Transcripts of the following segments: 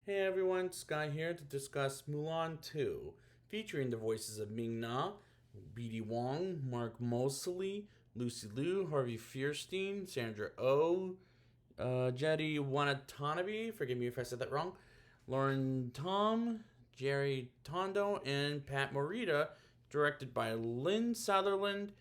Hey everyone, Sky here to discuss Mulan 2, featuring the voices of Ming Na, B.D. Wong, Mark Moseley, Lucy Liu, Harvey Fierstein, Sandra Oh, Jetty Wanatanabe, forgive me if I said that wrong, Lauren Tom, Jerry Tondo, and Pat Morita, directed by Lynn Sutherland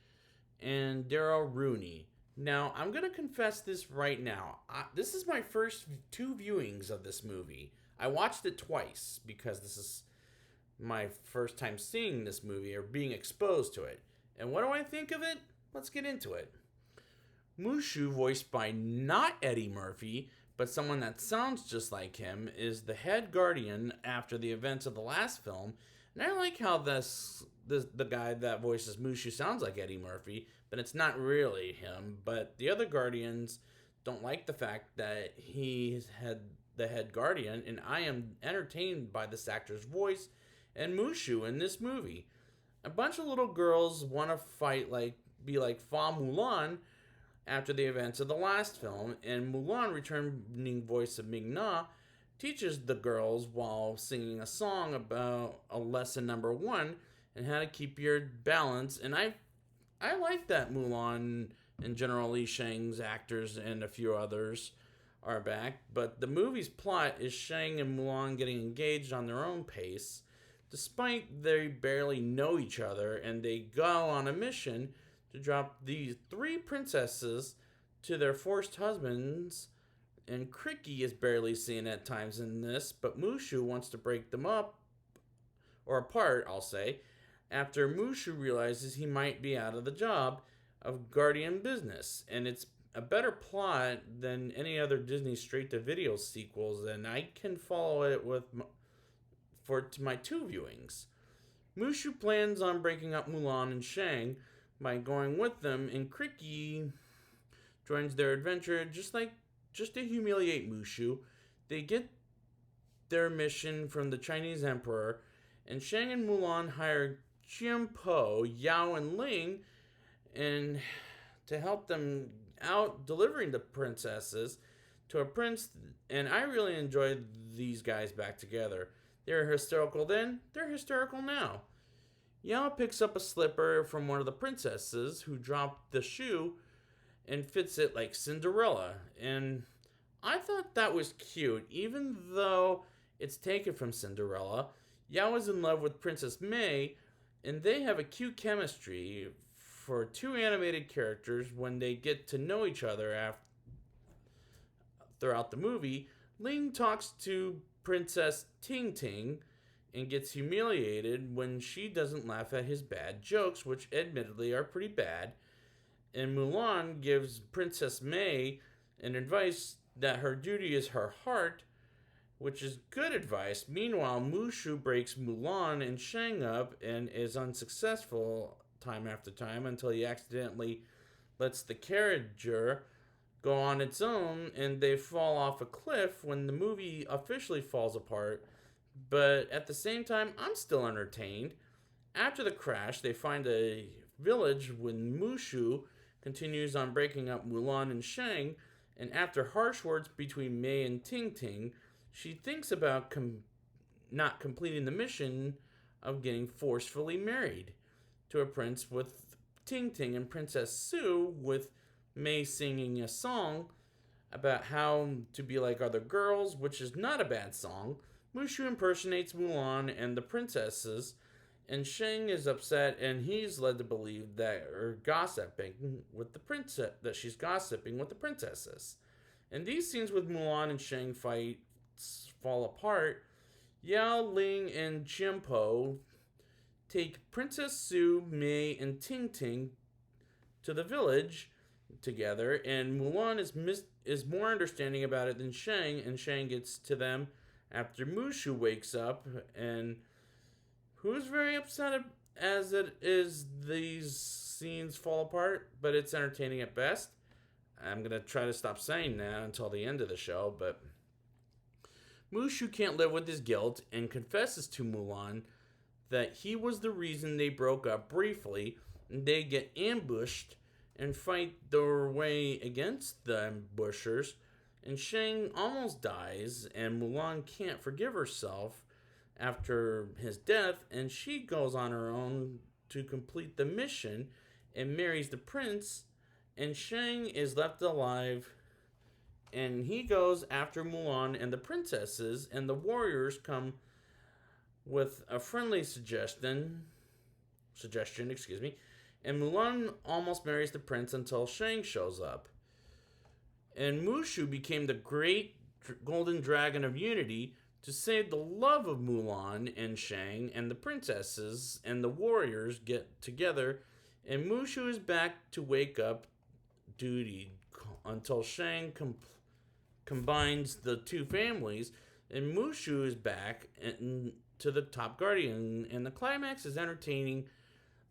and Daryl Rooney. Now, I'm going to confess this right now. This is my first two viewings of this movie. I watched it twice because this is my first time seeing this movie or being exposed to it. And what do I think of it? Let's get into it. Mushu, voiced by not Eddie Murphy, but someone that sounds just like him, is the head guardian after the events of the last film. And I like how the guy that voices Mushu sounds like Eddie Murphy, but it's not really him. But the other guardians don't like the fact that he's the head guardian, and I am entertained by this actor's voice and Mushu in this movie. A bunch of little girls want to be like Fa Mulan after the events of the last film, and Mulan, returning voice of Ming Na, teaches the girls while singing a song about a lesson number one and how to keep your balance. And I like that Mulan and General Li Shang's actors and a few others are back, but the movie's plot is Shang and Mulan getting engaged on their own pace, despite they barely know each other, and they go on a mission to drop these three princesses to their forced husbands. And Cricky is barely seen at times in this, but Mushu wants to break them up, or apart, I'll say, after Mushu realizes he might be out of the job of Guardian business. And it's a better plot than any other Disney straight-to-video sequels, and I can follow it for my two viewings. Mushu plans on breaking up Mulan and Shang by going with them, and Cricky joins their adventure just to humiliate Mushu. They get their mission from the Chinese emperor, and Shang and Mulan hire G.B.M.H, Yao, and Ling and to help them out delivering the princesses to a prince. And I really enjoyed these guys back together. They were hysterical then, they're hysterical now. Yao picks up a slipper from one of the princesses who dropped the shoe and fits it like Cinderella. And I thought that was cute, even though it's taken from Cinderella. Yao is in love with Princess May, and they have a cute chemistry for two animated characters when they get to know each other throughout the movie. Ling talks to Princess Ting Ting and gets humiliated when she doesn't laugh at his bad jokes, which admittedly are pretty bad. And Mulan gives Princess May an advice that her duty is her heart, which is good advice. Meanwhile, Mushu breaks Mulan and Shang up and is unsuccessful time after time until he accidentally lets the carriager go on its own and they fall off a cliff when the movie officially falls apart. But at the same time, I'm still entertained. After the crash, they find a village when Mushu continues on breaking up Mulan and Shang, and after harsh words between Mei and Ting Ting, she thinks about not completing the mission of getting forcefully married to a prince with Ting Ting and Princess Sue, with Mei singing a song about how to be like other girls, which is not a bad song. Mushu impersonates Mulan and the princesses, and Shang is upset, and he's led to believe that she's gossiping with the princesses. And these scenes with Mulan and Shang fall apart. Yao, Ling, and Jianpo take Princess Sue, Mei, and Ting Ting to the village together, and Mulan is more understanding about it than Shang, and Shang gets to them after Mushu wakes up, and who's very upset as it is these scenes fall apart, but it's entertaining at best. I'm going to try to stop saying that until the end of the show, but Mushu can't live with his guilt and confesses to Mulan that he was the reason they broke up briefly, and they get ambushed and fight their way against the ambushers And Shang almost dies, and Mulan can't forgive herself after his death, and she goes on her own to complete the mission and marries the prince, and Shang is left alive, and he goes after Mulan and the princesses, and the warriors come with a friendly suggestion, and Mulan almost marries the prince until Shang shows up. And Mushu became the great golden dragon of unity to save the love of Mulan and Shang, and the princesses and the warriors get together, and Mushu is back to wake up duty until Shang combines the two families, and Mushu is back to the top guardian, and the climax is entertaining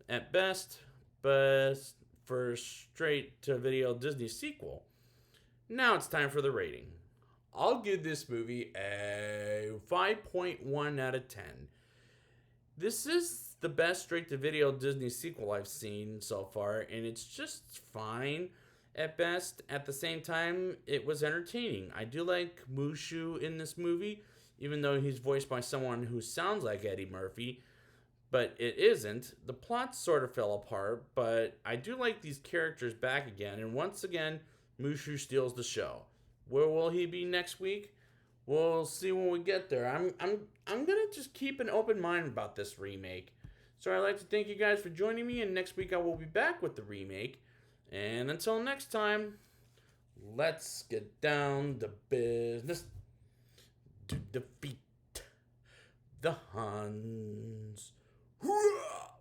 at best, but for a straight to video Disney sequel. Now it's time for the rating. I'll give this movie a 5.1 out of 10. This is the best straight to video Disney sequel I've seen so far, and it's just fine at best. At the same time, it was entertaining. I do like Mushu in this movie, even though he's voiced by someone who sounds like Eddie Murphy, but it isn't. The plot sort of fell apart, but I do like these characters back again, and once again, Mushu steals the show. Where will he be next week? We'll see when we get there. I'm gonna just keep an open mind about this remake. So I'd like to thank you guys for joining me, and next week I will be back with the remake. And until next time, let's get down to business to defeat the Huns. Hurrah!